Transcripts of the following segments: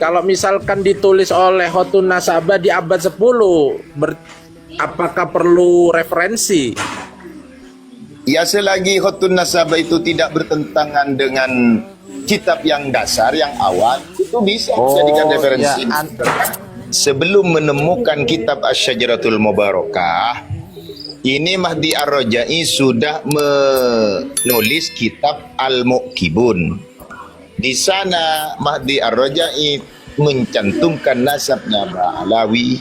Kalau misalkan ditulis oleh Khotun Nasabah di abad 10, apakah perlu referensi? Ya, selagi Khotun Nasabah itu tidak bertentangan dengan kitab yang dasar, yang awal, itu bisa dijadikan referensi. Ya. Sebelum menemukan kitab Asy-Syajaratul Mubarakah, ini Mahdi Ar-Rajai sudah menulis kitab Al-Mu'kibun. Di sana Mahdi Ar-Rajai mencantumkan nasabnya Ba'alawi.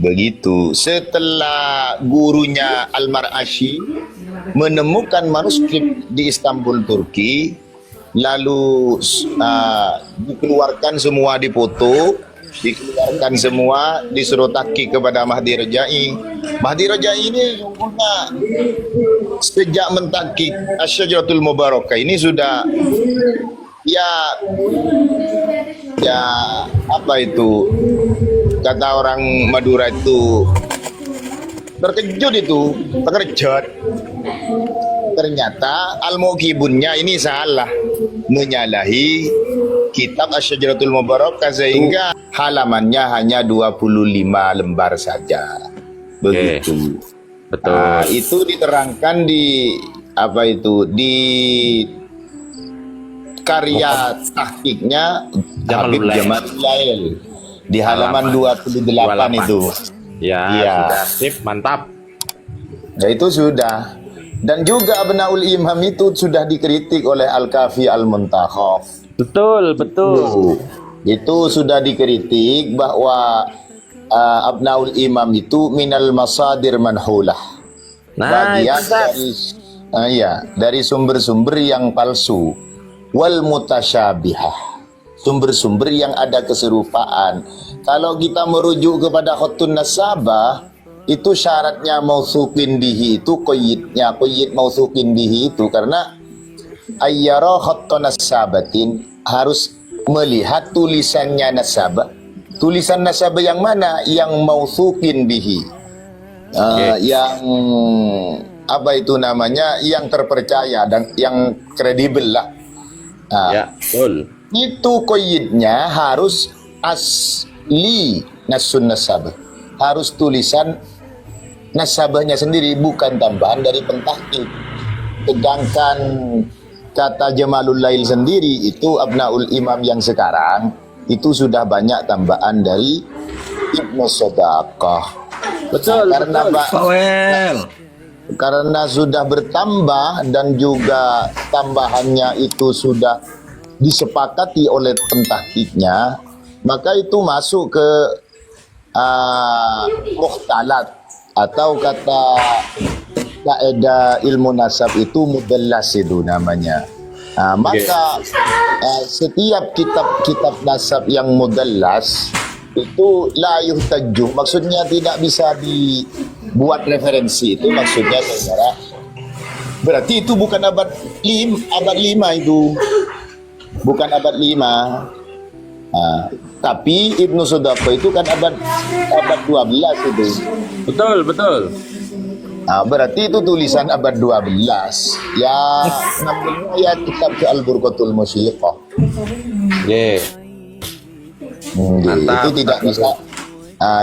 Begitu. Setelah gurunya Al-Mar'ashi menemukan manuskrip di Istanbul, Turki, lalu dikeluarkan semua, dipoto, dikeluarkan semua, disuruh taki kepada Mahdi Rajai. Mahdi Rajai ini sungguhnya sejak mentaki Asy-Syajaratul Mubarakah ini sudah ya apa itu, kata orang Madura itu, terkejut ternyata Al-Mu'kibunnya ini salah, menyalahi kitab Asy-Syajaratul Mubarakah, sehingga halamannya hanya 25 lembar saja. Begitu. Betul. Itu diterangkan di apa itu, di karya tahqiqnya Habib Jamal Lail di halaman 28 itu. Ya, sudah sip, mantap. Ya, itu sudah. Dan juga Abnaul Imam itu sudah dikritik oleh Al-Kafi Al-Muntakhaf. Betul. Itu sudah dikritik bahwa Abnaul Imam itu minal masadir manhulah. Bagian dari sumber-sumber yang palsu. Wal mutasyabihah. Sumber-sumber yang ada keserupaan. Kalau kita merujuk kepada Khotun Nasabah, itu syaratnya mautsuqin bihi itu qayyid mautsuqin bihi itu, karena ayyara Khotun Nasabatin, harus melihat tulisannya nasabah. Tulisan nasabah yang mana? Yang mautsuqin bihi. Yang apa itu namanya? Yang terpercaya dan yang kredibel lah. Ya, betul. Itu qayyidnya harus asli nasun nasabah. Harus tulisan nasabahnya sendiri, bukan tambahan dari pentahqiq. Sedangkan kata Jamalul Lail sendiri itu Abnaul Imam yang sekarang itu sudah banyak tambahan dari Ibnu Sadaqah. Betul. Karena sudah bertambah dan juga tambahannya itu sudah disepakati oleh pentahqiqnya, maka itu masuk ke mukhtalat, atau kata kaidah ilmu nasab itu mudallas itu namanya. Maka setiap kitab-kitab nasab yang mudallas itu la yuhtaju, maksudnya tidak bisa dibuat referensi. Itu maksudnya, saudara. Berarti itu bukan abad 5 itu. Bukan abad 5. Tapi Ibnu Sadaqah itu kan abad 12 itu. Betul. Berarti itu tulisan abad 12. Ya, namanya ya kitab Al-Burqatul Musyiqah.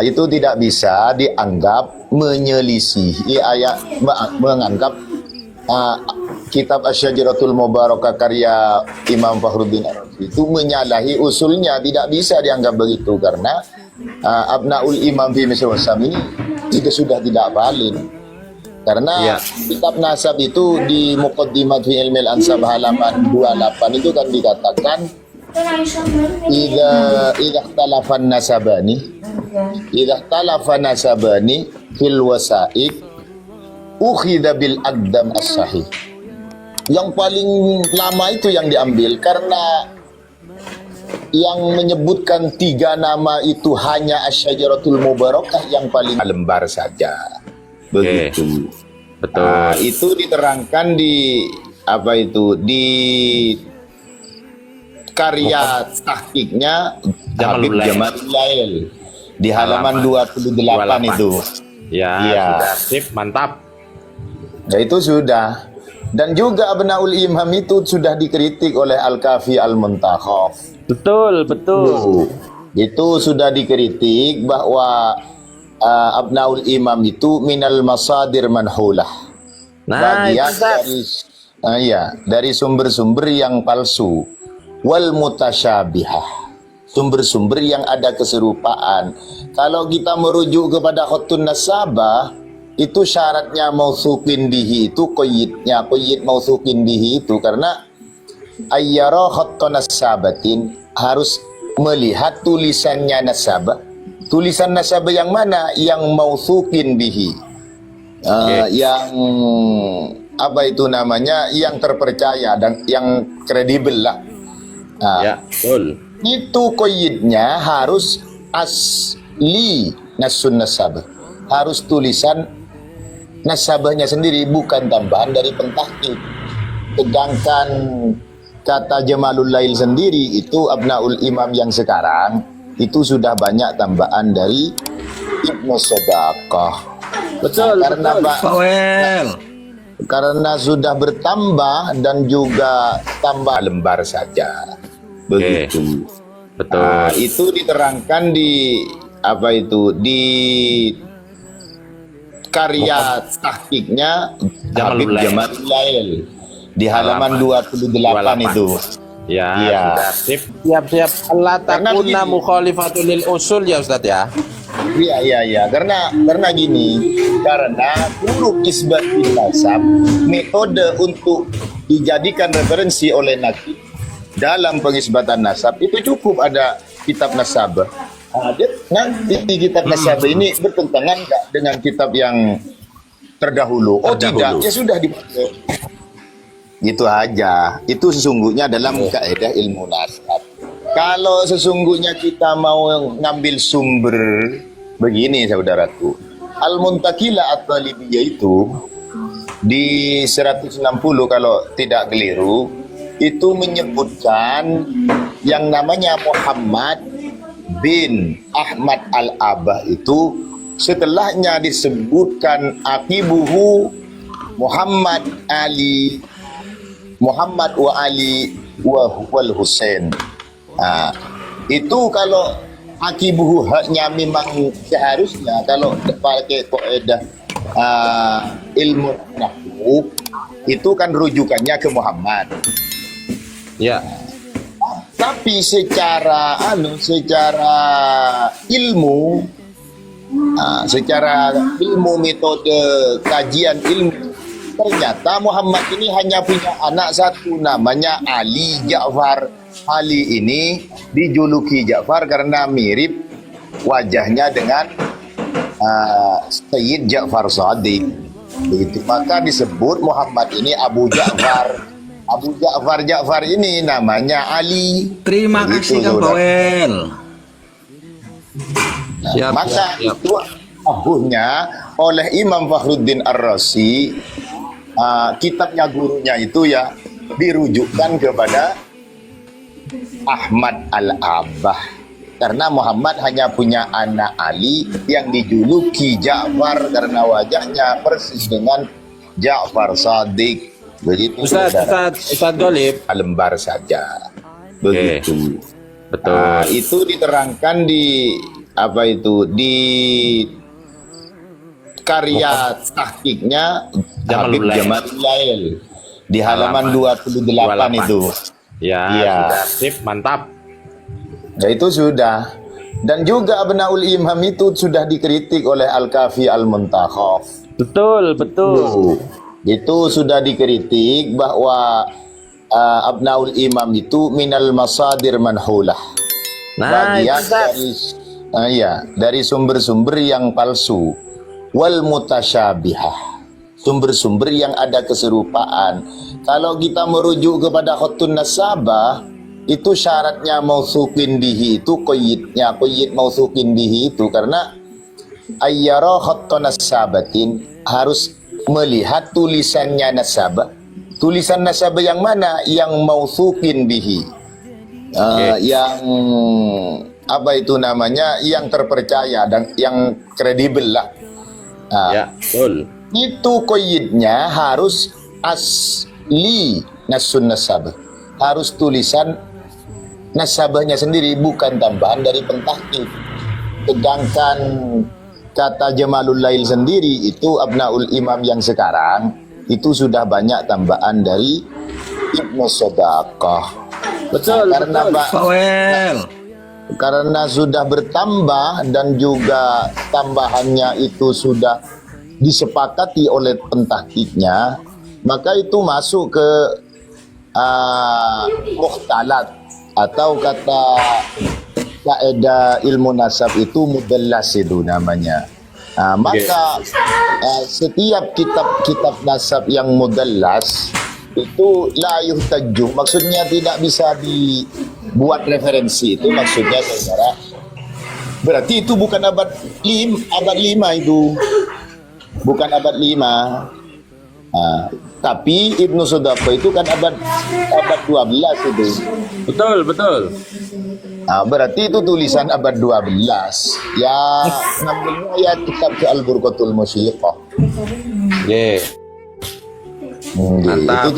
Itu tidak bisa dianggap menyelisihi ayat, menganggap kitab Asy-Syajaratul Mubarakah karya Imam Fakhruddin Ar-Razi itu menyalahi usulnya. Tidak bisa dianggap begitu, karena Abnaul Imam fi Misr Wasam ini juga sudah tidak valid. Karena kitab nasab itu di Muqaddimat fi Ilmi Al-Ansab halaman 28 itu kan dikatakan idza ikhtalafan nasabani fil wasaid ukhidha bil aqdam as-sahih. Yang paling lama itu yang diambil, karena yang menyebutkan 3 nama itu hanya Asy-Syajaratul Mubarakah yang paling lembar saja. Begitu. Betul. Itu diterangkan di apa itu, di karya tahqiqnya Habib Jamal Lail di halaman 28 itu. Ya, sudah sip, mantap. Ya, itu sudah. Dan juga Abnaul Imam itu sudah dikritik oleh Al-Kafi Al-Muntakhaf. Betul, betul. Itu sudah dikritik bahwa Abnaul Imam itu minal masadir manhulah. Nah, Bagian itu Ustaz. dari sumber-sumber yang palsu. Wal mutasyabihah. Sumber-sumber yang ada keserupaan. Kalau kita merujuk kepada khutun nasabah, itu syaratnya mausukin bihi itu qayyid mausukin bihi itu karena ayyara khattun nasabatin harus melihat tulisannya nasabah. Tulisan nasabah yang mana? Yang mausukin bihi. Yang apa itu namanya? Yang terpercaya dan yang kredibel lah. Ya, betul. Itu qayyidnya harus asli nasun nasabah. Harus tulisan nasabahnya sendiri, bukan tambahan dari pentahqiq. Sedangkan kata Jamalul Lail sendiri itu Abnaul Imam yang sekarang itu sudah banyak tambahan dari Ibnu Sadaqah. Betul, Karena betul. karena sudah bertambah dan juga tambah lembar saja. Begitu. Betul. Itu diterangkan di apa itu di karya tahqiqnya Habib Jamalul Lail. Jamalul Lail di halaman 28 itu. Ya, Iya. sudah. Sip. Siap-siap. Allah Karena takuna begini. mukhalifatul lil usul ya Ustaz ya. Iya. Karena gini, karena huruf isbatin nasab metode untuk dijadikan referensi oleh nakib dalam pengisbatan nasab itu cukup ada kitab nasab. Nanti kitab nasab ini bertentangan nggak dengan kitab yang terdahulu? Oh tidak, ya sudah dipakai. Itu aja. Itu sesungguhnya dalam kaidah ilmu nasab. Kalau sesungguhnya kita mau ngambil sumber begini saudaraku. Al-Muntakila At-Talibiyah itu di 160 kalau tidak keliru itu menyebutkan yang namanya Muhammad bin Ahmad Al-Abah itu setelahnya disebutkan akibuhu Muhammad wa Ali wal Husain. Itu kalau akibuhu haknya memang seharusnya kalau pakai kaidah ilmu nahwu itu kan rujukannya ke Muhammad. Ya. Tapi secara ilmu metode kajian ilmu ternyata Muhammad ini hanya punya anak satu namanya Ali Ja'far. Ali ini dijuluki Ja'far karena mirip wajahnya dengan Sayyid Ja'far Shadiq. Begitu maka disebut Muhammad ini Abu Ja'far. Ja'far ini namanya Ali. Terima kasih Kang Powell. Siap, Maka siap. itu abuhnya oleh Imam Fakhruddin Ar-Razi, kitabnya gurunya itu ya dirujukkan kepada Ahmad Al-Abah karena Muhammad hanya punya anak Ali yang dijuluki Ja'far karena wajahnya persis dengan Ja'far Shadiq. Begitu Ustaz Golib. lembar saja. Begitu. Betul. Itu diterangkan di apa itu di karya tahqiqnya Habib Jamalul Lail di halaman 28 itu. Ya, Iya. sudah. Sip, mantap. Ya itu sudah. Dan juga Abnaul Imam itu sudah dikritik oleh Al-Kafi Al-Muntakhaf. Betul, betul. Itu sudah dikritik bahwa Abnaul Imam itu minal masadir manhulah. Nah, Bagian itu dari sumber-sumber yang palsu. Wal mutasyabihah. Sumber-sumber yang ada keserupaan. Kalau kita merujuk kepada khutun nasabah, itu syaratnya mausukin bihi itu qayyid mausukin bihi itu karena ayyara khattun nasabatin harus melihat tulisannya nasabah. Tulisan nasabah yang mana? Yang mausukin bihi. Yang apa itu namanya? Yang terpercaya dan yang kredibel lah. Ya, betul. Itu qayyidnya harus asli nasun nasabah, harus tulisan nasabahnya sendiri, bukan tambahan dari pentahqiq. Sedangkan kata Jamalul Lail sendiri itu Abnaul Imam yang sekarang itu sudah banyak tambahan dari Ibnu Sodaqah. Betul, Karena betul. Bawel. karena sudah bertambah dan juga tambahannya itu sudah disepakati oleh pentahqiqnya, maka itu masuk ke mukhtalat, atau kata kaidah ilmu nasab itu mudallas itu namanya. Maka setiap kitab-kitab nasab yang mudallas itu la yuhtaju, maksudnya tidak bisa dibuat referensi. Itu maksudnya saudara. Berarti itu bukan abad 5 itu. Bukan abad 5. Tapi Ibnu Sodaqah itu kan abad 12 itu. Betul, betul. Berarti itu tulisan abad 12. Ya, namanya ya kitab Al-Burqatul Musyiqah. Yeah. Mantap.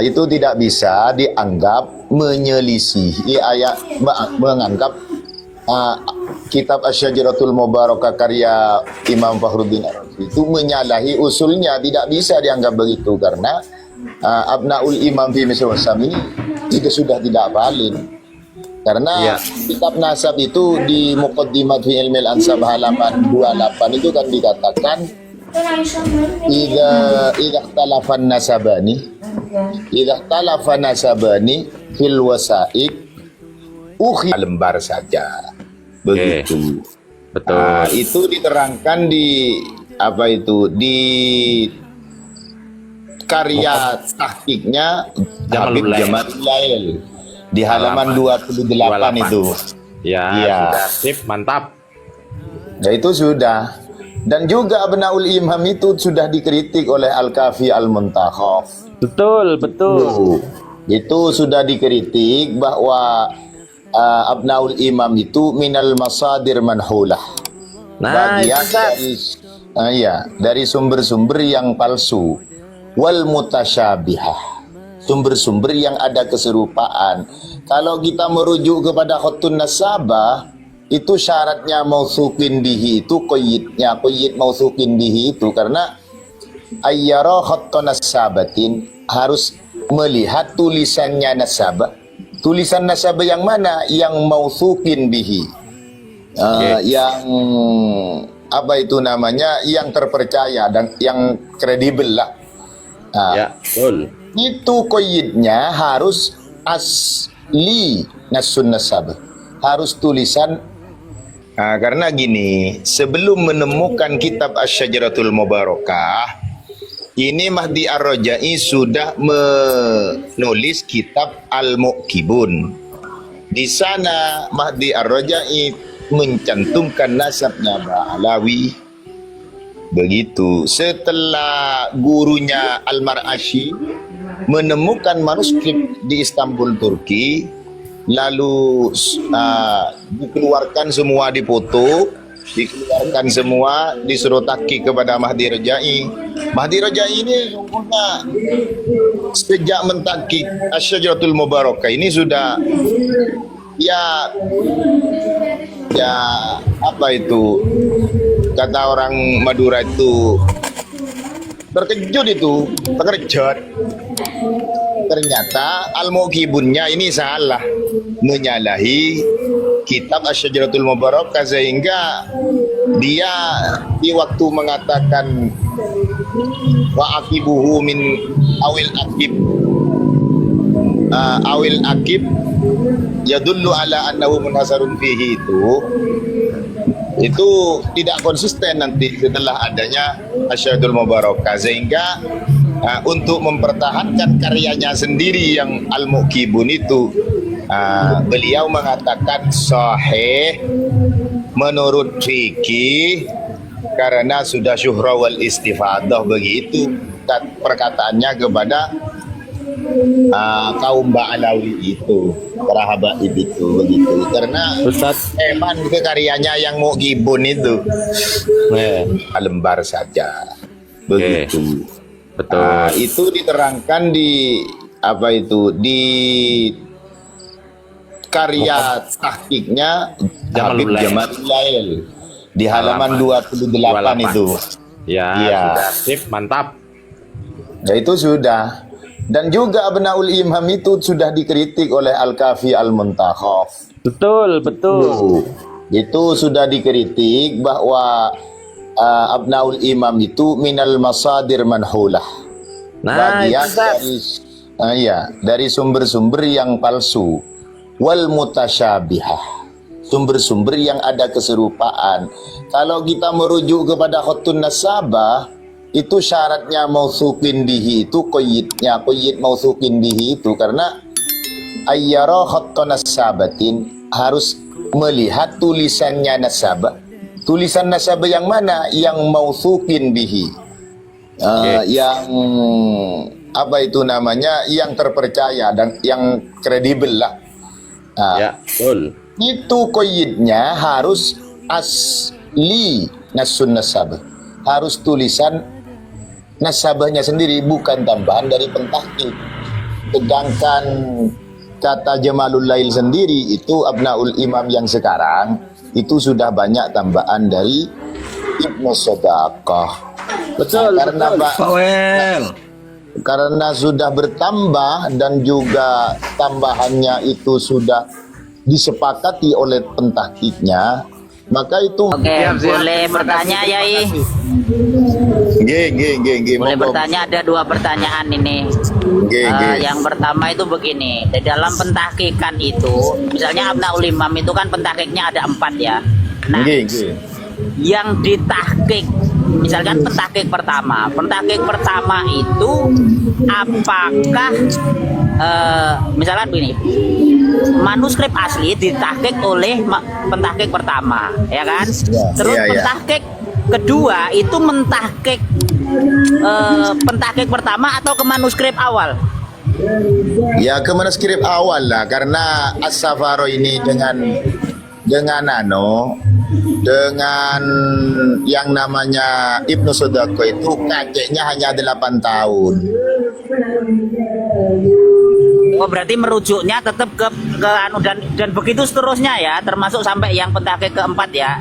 Itu tidak bisa dianggap menyelisih ayat, menganggap kitab Asy-Syajaratul Mubarakah karya Imam Fakhruddin Ar-Razi itu menyalahi usulnya. Tidak bisa dianggap begitu, karena Abnaul Imam fi Misr Wasam ini sudah tidak valid. Karena kitab nasab itu di Muqaddimat fi Ilmil Ansab halaman 28 itu kan dikatakan idza ikhtalafan nasabani fil wasaik lembar saja. Begitu. Betul. Itu diterangkan di apa itu, di karya tahqiqnya Habib Jamalul Lail di halaman 28 itu. Ya, Iya. sudah. Sip, mantap. Ya itu sudah. Dan juga Abnaul Imam itu sudah dikritik oleh Al-Kafi Al-Muntakhaf. Betul, betul. Itu sudah dikritik bahwa Abnaul Imam itu minal masadir manhulah. Nah, Bagian dari sumber-sumber yang palsu. Wal mutasyabihah. Sumber-sumber yang ada keserupaan. Kalau kita merujuk kepada khutun nasabah, itu syaratnya mautsuqin bihi itu qayyid mautsuqin bihi itu, karena ayyara khattun nasabatin, harus melihat tulisannya nasabah. Tulisan nasabah yang mana? Yang mautsuqin bihi. Yang apa itu namanya? Yang terpercaya dan yang kredibel lah. Ya, betul. Itu qayyidnya harus asli nasun nasabah. Harus tulisan. Karena gini, sebelum menemukan kitab Asy-Syajaratul Mubarakah, ini Mahdi Ar-Rajai sudah menulis kitab Al-Mu'kibun. Di sana Mahdi Ar-Rajai mencantumkan nasabnya Ba'alawi. Begitu. Setelah gurunya Al-Mar'ashi menemukan manuskrip di Istanbul, Turki, lalu dikeluarkan semua, dipoto, dikeluarkan semua, disuruh tahqiq kepada Mahdi Rajai. Mahdi Rajai ini sungguhnya sejak mentahqiq Asy-Syajaratul Mubarakah ini sudah ya apa itu, kata orang Madura itu, terkejut itu, terkejut. Ternyata Al-Mu'kibunnya ini salah, menyalahi kitab Asy-Syajaratul Mubarakah, sehingga dia di waktu mengatakan wa aqibuhu min awil akib yadullu ala annahu munhasarun fihi, itu tidak konsisten nanti setelah adanya Asy-Syajaratul Mubarakah, sehingga untuk mempertahankan karyanya sendiri yang Al-Mu'kibun itu, beliau mengatakan sahih menurut fikih karena sudah syuhra wal istifadah. Begitu perkataannya kepada kaum Ba'alawi itu, para habaib itu, begitu. Karena Ustaz, emang itu karyanya yang Mu'kibun itu lembar saja, begitu. Betul. Itu diterangkan di apa itu di karya tahqiqnya Habib Jamalul Lail. Jamalul Lail di halaman 28 itu. Ya, Iya. sudah sip, mantap. Ya itu sudah. Dan juga Abnaul Imam itu sudah dikritik oleh Al-Kafi Al-Muntakhaf. Betul, betul. Itu sudah dikritik bahwa Abnaul Imam itu minal masadir manhulah. Nah, Bagian itu Ustaz. dari sumber-sumber yang palsu. Wal mutasyabihah. Sumber-sumber yang ada keserupaan. Kalau kita merujuk kepada khutun nasabah, itu syaratnya mausukin bihi itu qayyid mausukin bihi itu karena ayyara khattun nasabatin harus melihat tulisannya nasabah. Tulisan nasabah yang mana? Yang mausukin bihi. Yang apa itu namanya? Yang terpercaya dan yang kredibel lah. Ya, betul. Itu qayyidnya harus asli nasun nasabah. Harus tulisan nasabahnya sendiri, bukan tambahan dari pentahqiq. Sedangkan kata Jamalul Lail sendiri itu Abnaul Imam yang sekarang itu sudah banyak tambahan dari Ibnu Sodaqah. Betul, Karena betul. karena sudah bertambah dan juga tambahannya itu sudah disepakati oleh pentahqiqnya, maka itu Oke, boleh bertanya Yai? Boleh monggo. bertanya, ada 2 pertanyaan ini. Yang pertama itu begini, di dalam pentahkikan itu, misalnya Abnaul Imam itu kan pentahkiknya ada 4 ya. Nah, yang ditahkik, misalkan pentahkik pertama itu apakah misalkan begini, manuskrip asli ditahkik oleh pentahkik pertama, ya kan? Terus pentahkik kedua itu mentahkik pentahkik pertama atau ke manuskrip awal? Ya ke manuskrip awal lah, karena As-Safaro ini dengan yang namanya Ibnu Sodaqah itu kakeknya hanya 8 tahun. Oh, berarti merujuknya tetap ke anu dan begitu seterusnya ya, termasuk sampai yang pentahkik keempat ya.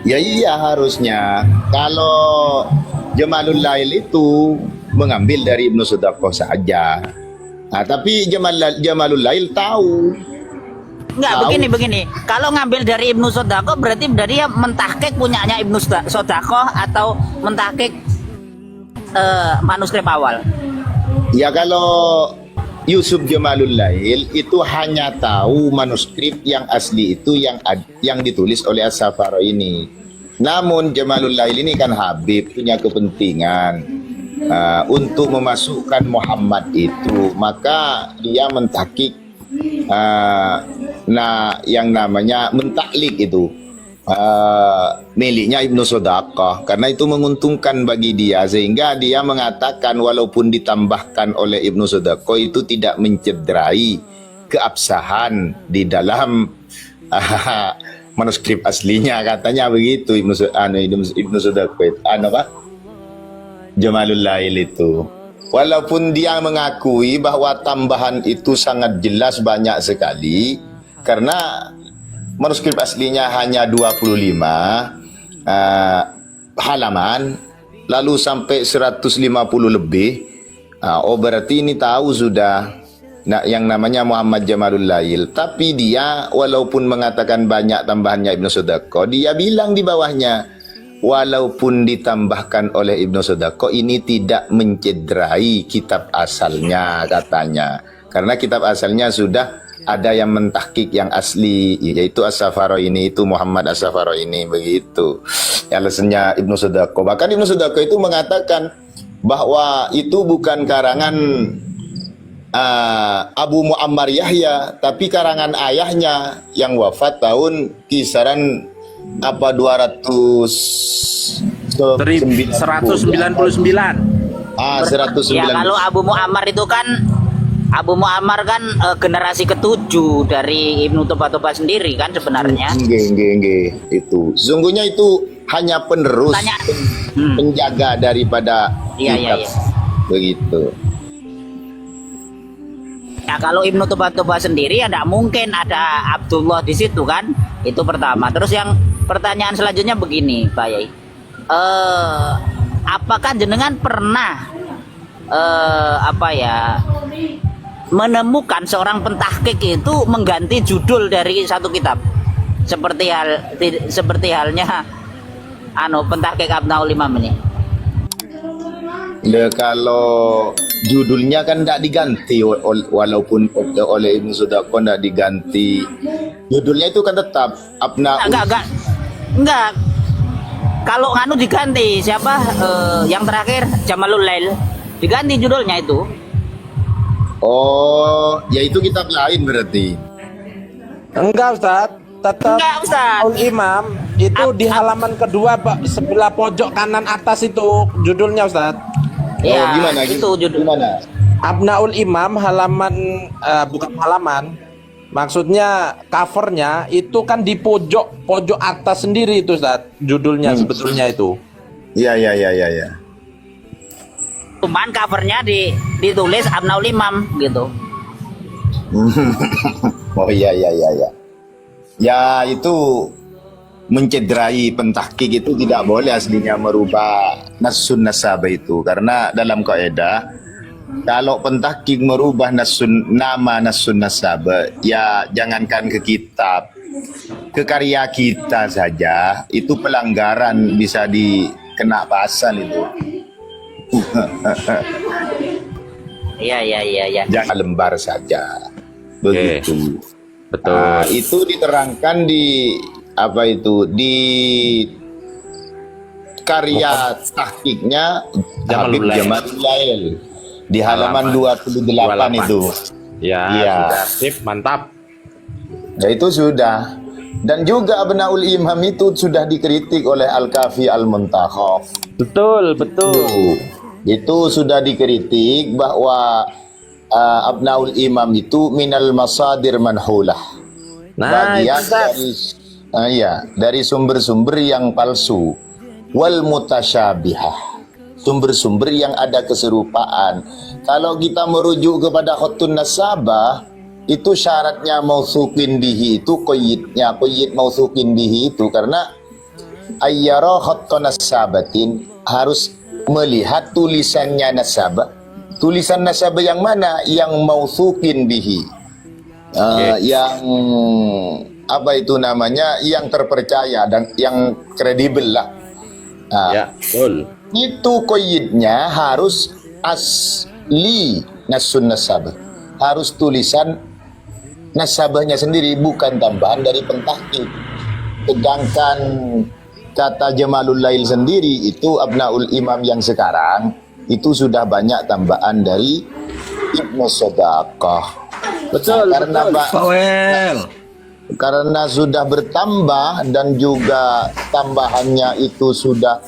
Ya iya harusnya. Kalau Jamalul Lail itu mengambil dari Ibnu Sodaqah saja. Tapi Jamalul Lail tahu. Enggak, begini. Kalau ngambil dari Ibnu Sodaqah berarti dia mentahkik punyanya Ibnu Sodaqah atau mentahkik manuskrip awal? Ya kalau Yusuf Jamalul Lail itu hanya tahu manuskrip yang asli itu yang ditulis oleh As-Safaro ini. Namun Jamalul Lail ini kan Habib, punya kepentingan untuk memasukkan Muhammad itu, maka dia mentakik yang namanya mentaklik itu miliknya Ibnu Sodaqah, karena itu menguntungkan bagi dia, sehingga dia mengatakan walaupun ditambahkan oleh Ibnu Sodaqah itu tidak mencederai keabsahan di dalam manuskrip aslinya, katanya begitu Ibnu Sodaqah Jamalul Lail itu. Walaupun dia mengakui bahwa tambahan itu sangat jelas banyak sekali, karena manuskrip aslinya hanya 25 halaman, lalu sampai 150 lebih. Berarti ini tahu sudah yang namanya Muhammad Jamalul Lail. Tapi dia walaupun mengatakan banyak tambahannya Ibnu Sodaqah, dia bilang di bawahnya, walaupun ditambahkan oleh Ibnu Sodaqah ini tidak mencederai kitab asalnya, katanya. Karena kitab asalnya sudah ada yang mentahkik yang asli, yaitu As-Safaro ini, itu Muhammad As-Safaro ini, begitu alasannya Ibnu Sodaqah. Bahkan Ibnu Sodaqah itu mengatakan bahwa itu bukan karangan Abu Muammar Yahya, tapi karangan ayahnya yang wafat tahun kisaran 199. 199. Ya, kalau Abu Muammar itu kan generasi ke-7 dari Ibnu Toba sendiri kan sebenarnya. Itu sesungguhnya itu hanya penerus, penjaga daripada kitab. begitu. Ya kalau Ibnu Toba sendiri ya tidak mungkin ada Abdullah di situ kan. Itu pertama. Terus yang pertanyaan selanjutnya begini, Pak Yai. Apakah jenengan pernah menemukan seorang pentahkik itu mengganti judul dari satu kitab? Seperti halnya pentahkik Abnaul Imam ini. Kalau judulnya kan tidak diganti walaupun oleh Ibnu Sodaqo tidak diganti, judulnya itu kan tetap Enggak. Kalau diganti siapa yang terakhir Jamalul Lail diganti judulnya itu. Oh, ya itu kitab lain berarti. Enggak, Ustaz. Tetap Enggak, Ustaz. Abnaul Imam itu di halaman kedua, Pak, sebelah pojok kanan atas itu judulnya, Ustaz. Ya, gimana itu judul. Gimana? Abnaul Imam halaman bukan halaman. Maksudnya covernya itu kan di pojok atas sendiri itu, Ustaz. Judulnya sebetulnya itu. Iya. Cuman covernya ditulis Abnaul Imam gitu. Oh iya. Ya itu mencederai pentahkik itu tidak boleh aslinya merubah nasun nasabah itu, karena dalam kaidah kalau pentahkik merubah nama nasun nasabah, ya jangankan ke kitab, ke karya kita saja itu pelanggaran, bisa dikena pasal itu. Iya. Jangan lembar saja. Begitu. Betul. Itu diterangkan di di karya tahqiqnya Habib Jamalul Lail di halaman 28 itu. Ya, sudah. Sip, mantap. Ya itu sudah. Dan juga Abnaul Imam itu sudah dikritik oleh Al-Kafi Al-Muntakhaf. Betul. Itu sudah dikritik bahwa Abnaul Imam itu minal masadir manhulah. Nah, Bagian itu dari sumber-sumber yang palsu, wal mutasyabihah, sumber-sumber yang ada keserupaan. Kalau kita merujuk kepada khutun nasabah, itu syaratnya mausukin bihi itu qayyid mausukin bihi itu, karena ayyara khattun nasabatin, harus melihat tulisannya nasabah. Tulisan nasabah yang mana? Yang mausukin bihi, yang yang terpercaya dan yang kredibel lah. Betul. Itu qayyidnya harus asli nasun nasabah, harus tulisan nasabahnya sendiri, bukan tambahan dari pentahqiq. Sedangkan kata Jamalul Lail sendiri itu Abnaul Imam yang sekarang itu sudah banyak tambahan dari Ibnu Sodaqah. Betul. Karena sudah bertambah dan juga tambahannya itu sudah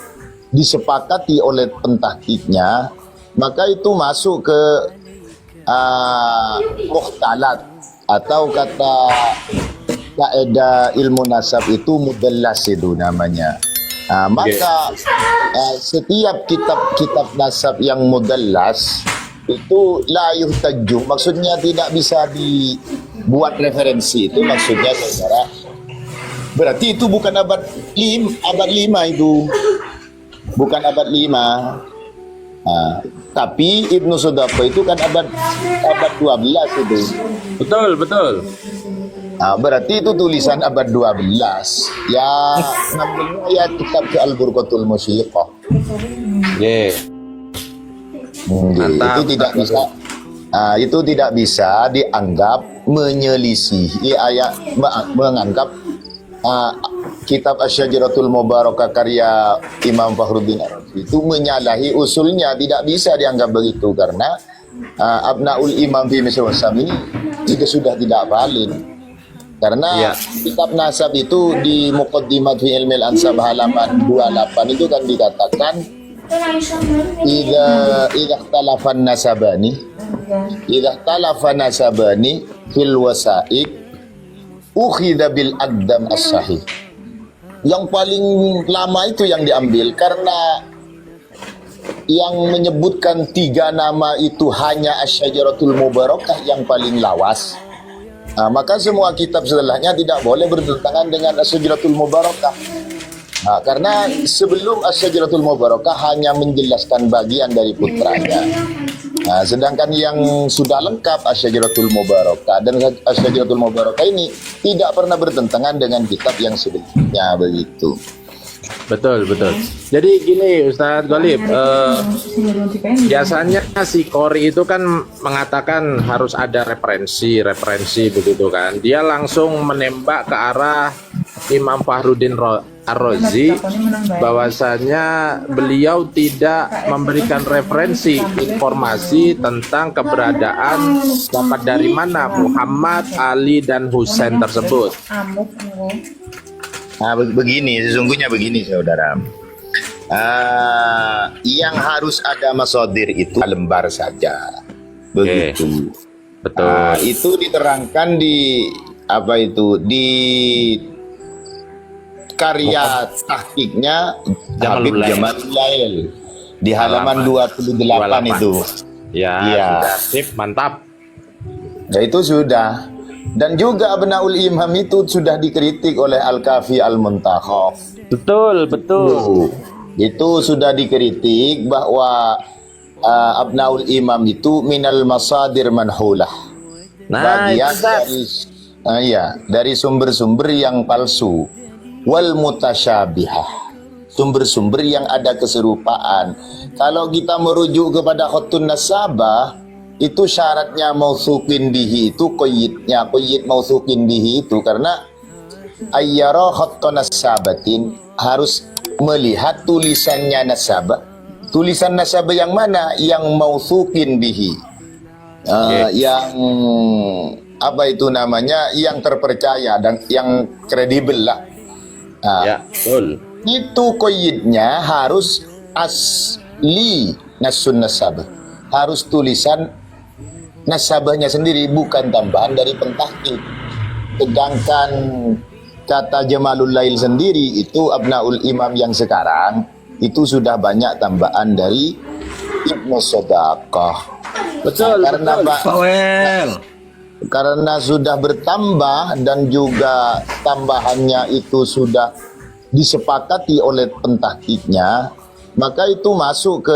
disepakati oleh pentahqiqnya, maka itu masuk ke mukhtalat, atau kata kaidah ilmu nasab itu mudallas itu namanya. Maka setiap kitab nasab yang mudallas itu la yuhtaju, maksudnya tidak bisa dibuat referensi. Itu maksudnya saudara, berarti itu bukan abad 5 itu, bukan abad 5. Tapi Ibnu Sodaqo itu kan abad 12 itu. Betul. Berarti itu tulisan abad 12. Ya namanya ya kitab ke Al-Burqatul Musyiqah. Mantap. Itu tidak bisa dianggap menyelisihi menganggap kitab Asy-Syajaratul Mubarakah karya Imam Fakhruddin Ar-Razi itu menyalahi usulnya. Tidak bisa dianggap begitu, karena Abnaul Imam fi Misr ini juga sudah tidak valid. Karena kitab nasab itu di Muqaddimat fi Ilmil Ansab halaman 28 itu kan dikatakan idza ikhtalafan nasabani fil wasa'iq ukhidha bil aqdam as-sahih. Yang paling lama itu yang diambil, karena yang menyebutkan 3 nama itu hanya Asy-Syajaratul Mubarakah yang paling lawas, maka semua kitab setelahnya tidak boleh bertentangan dengan Asy-Syajaratul Mubarakah. Karena sebelum Asy-Syajaratul Mubarakah hanya menjelaskan bagian dari putranya. Sedangkan yang sudah lengkap Asy-Syajaratul Mubarakah dan Asy-Syajaratul Mubarakah ini tidak pernah bertentangan dengan kitab yang sebelumnya, begitu. Betul. Jadi gini Ustadz Ghalib, biasanya si Qori itu kan mengatakan harus ada referensi begitu kan. Dia langsung menembak ke arah Imam Fakhruddin Ar-Razi bahwasanya beliau tidak memberikan referensi informasi tentang keberadaan dapat dari mana Muhammad, Ali dan Husain tersebut. Begini, sesungguhnya begini saudara. Yang harus ada masadir itu lembar saja. Begitu. Betul. Itu diterangkan di di karya tahqiqnya Habib Jamalul Lail di halaman 28 itu. Ya. Sip, mantap. Ya itu sudah. Dan juga Abnaul Imam itu sudah dikritik oleh Al-Kafi Al-Muntakhaf. Betul. Itu sudah dikritik bahwa Abnaul Imam itu minal masadir manhulah. Bagian dari sumber-sumber yang palsu. Wal mutasyabihah, sumber-sumber yang ada keserupaan. Kalau kita merujuk kepada khutun nasabah, itu syaratnya mausukin bihi itu qayyid mausukin bihi itu karena ayyara khattun nasabatin, harus melihat tulisannya nasabah. Tulisan nasabah yang mana? Yang mausukin bihi, yang yang terpercaya dan yang kredibel lah. Betul. Itu qayyidnya harus asli nasun nasabah, harus tulisan nasabahnya sendiri, bukan tambahan dari pentahqiq. Sedangkan kata Jamalul Lail sendiri itu Abnaul Imam yang sekarang itu sudah banyak tambahan dari Ibnu Shadaqah. Betul. Karena sudah bertambah dan juga tambahannya itu sudah disepakati oleh pentahqiqnya, maka itu masuk ke